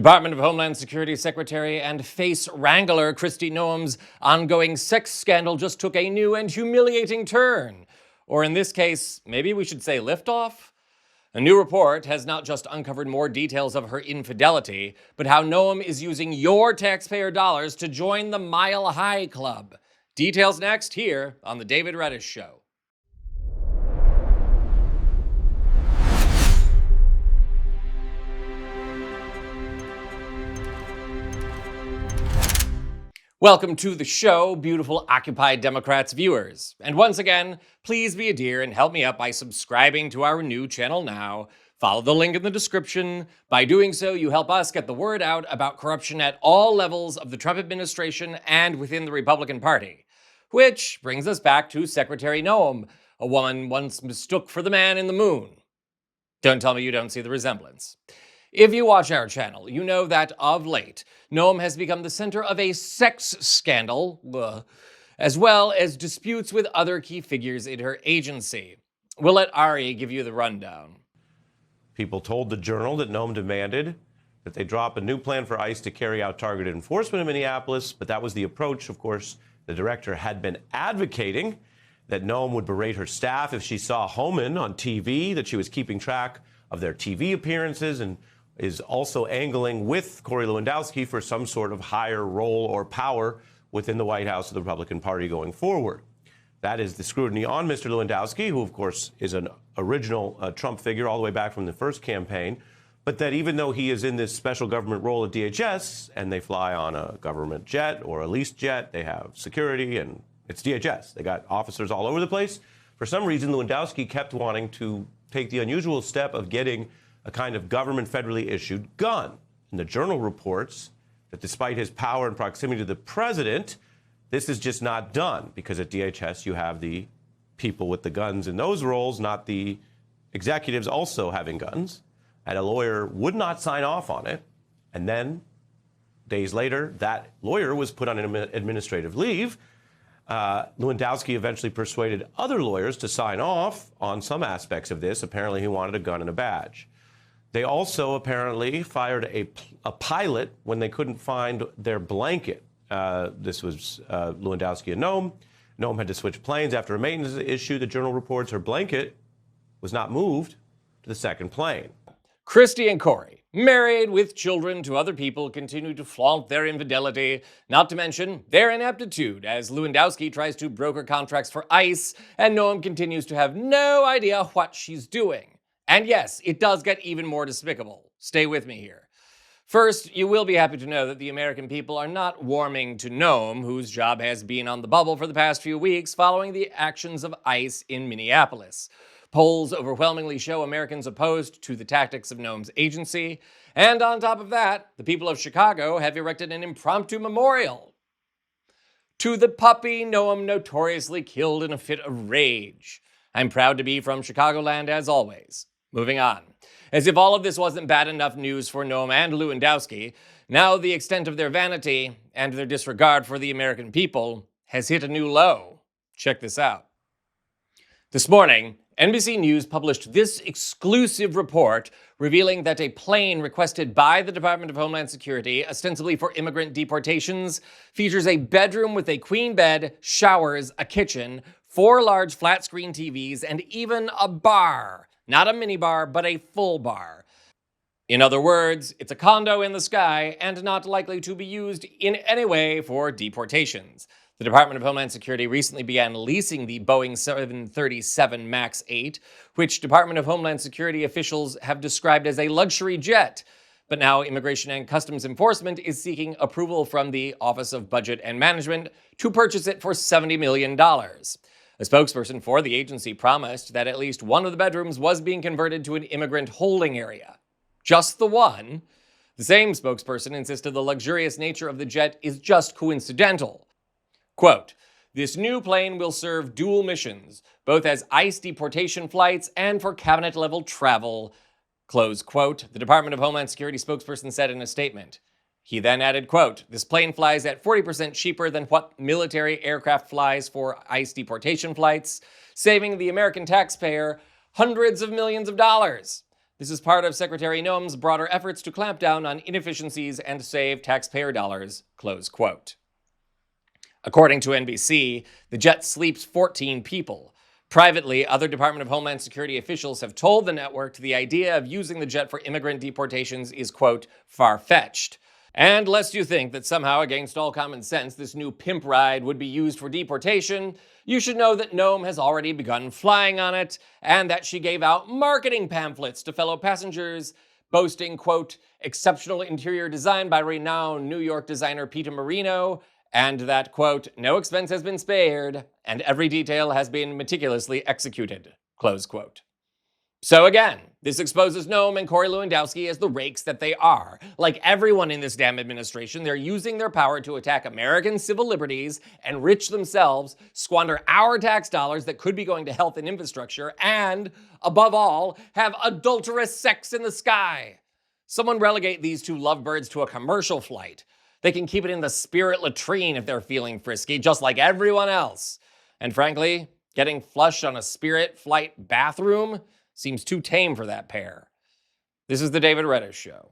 Department of Homeland Security Secretary and face wrangler Kristi Noem's ongoing sex scandal just took a new and humiliating turn. Or in this case, maybe we should say liftoff? A new report has not just uncovered more details of her infidelity, but how Noem is using your taxpayer dollars to join the Mile High Club. Details next here on The David Reddish Show. Welcome to the show, beautiful Occupy Democrats viewers. And once again, please be a dear and help me out by subscribing to our new channel now. Follow the link in the description. By doing so, you help us get the word out about corruption at all levels of the Trump administration and within the Republican Party. Which brings us back to Secretary Noem, a woman once mistook for the man in the moon. Don't tell me you don't see the resemblance. If you watch our channel, you know that of late, Noem has become the center of a sex scandal, as well as disputes with other key figures in her agency. We'll let Ari give you the rundown. People told the Journal that Noem demanded that they drop a new plan for ICE to carry out targeted enforcement in Minneapolis, but that was the approach, of course, the director had been advocating, that Noem would berate her staff if she saw Homan on TV, that she was keeping track of their TV appearances, and is also angling with Corey Lewandowski for some sort of higher role or power within the White House of the Republican Party going forward. That is the scrutiny on Mr. Lewandowski, who, of course, is an original Trump figure all the way back from the first campaign, but that even though he is in this special government role at DHS and they fly on a government jet or a leased jet, they have security, and it's DHS. They got officers all over the place. For some reason, Lewandowski kept wanting to take the unusual step of getting a kind of government federally issued gun. And the Journal reports that despite his power and proximity to the president, this is just not done, because at DHS you have the people with the guns in those roles, not the executives also having guns. And a lawyer would not sign off on it. And then days later, that lawyer was put on an administrative leave. Lewandowski eventually persuaded other lawyers to sign off on some aspects of this. Apparently, he wanted a gun and a badge. They also apparently fired a pilot when they couldn't find their blanket. This was Lewandowski and Noem. Noem had to switch planes after a maintenance issue. The Journal reports her blanket was not moved to the second plane. Kristi and Corey, married with children to other people, continue to flaunt their infidelity, not to mention their ineptitude, as Lewandowski tries to broker contracts for ICE, and Noem continues to have no idea what she's doing. And yes, it does get even more despicable. Stay with me here. First, you will be happy to know that the American people are not warming to Noem, whose job has been on the bubble for the past few weeks following the actions of ICE in Minneapolis. Polls overwhelmingly show Americans opposed to the tactics of Noem's agency. And on top of that, the people of Chicago have erected an impromptu memorial to the puppy Noem notoriously killed in a fit of rage. I'm proud to be from Chicagoland as always. Moving on. As if all of this wasn't bad enough news for Noem and Lewandowski, now the extent of their vanity and their disregard for the American people has hit a new low. Check this out. This morning, NBC News published this exclusive report revealing that a plane requested by the Department of Homeland Security, ostensibly for immigrant deportations, features a bedroom with a queen bed, showers, a kitchen, 4 large flat-screen TVs, and even a bar. Not a minibar, but a full bar. In other words, it's a condo in the sky and not likely to be used in any way for deportations. The Department of Homeland Security recently began leasing the Boeing 737 MAX 8, which Department of Homeland Security officials have described as a luxury jet. But now Immigration and Customs Enforcement is seeking approval from the Office of Budget and Management to purchase it for $70 million. A spokesperson for the agency promised that at least one of the bedrooms was being converted to an immigrant holding area. Just the one. The same spokesperson insisted the luxurious nature of the jet is just coincidental. Quote, "This new plane will serve dual missions, both as ICE deportation flights and for cabinet-level travel," close quote, the Department of Homeland Security spokesperson said in a statement. He then added, quote, "This plane flies at 40% cheaper than what military aircraft flies for ICE deportation flights, saving the American taxpayer hundreds of millions of dollars. This is part of Secretary Noem's broader efforts to clamp down on inefficiencies and save taxpayer dollars, close quote. According to NBC, the jet sleeps 14 people. Privately, other Department of Homeland Security officials have told the network the idea of using the jet for immigrant deportations is, quote, far-fetched. And lest you think that somehow, against all common sense, this new pimp ride would be used for deportation, you should know that Noem has already begun flying on it, and that she gave out marketing pamphlets to fellow passengers, boasting, quote, exceptional interior design by renowned New York designer Peter Marino, and that, quote, no expense has been spared, and every detail has been meticulously executed, close quote. So again, this exposes Noem and Corey Lewandowski as the rakes that they are. Like everyone in this damn administration, they're using their power to attack American civil liberties, enrich themselves, squander our tax dollars that could be going to health and infrastructure, and, above all, have adulterous sex in the sky. Someone relegate these two lovebirds to a commercial flight. They can keep it in the spirit latrine if they're feeling frisky, just like everyone else. And frankly, getting flushed on a Spirit flight bathroom seems too tame for that pair. This is the David Reddish Show.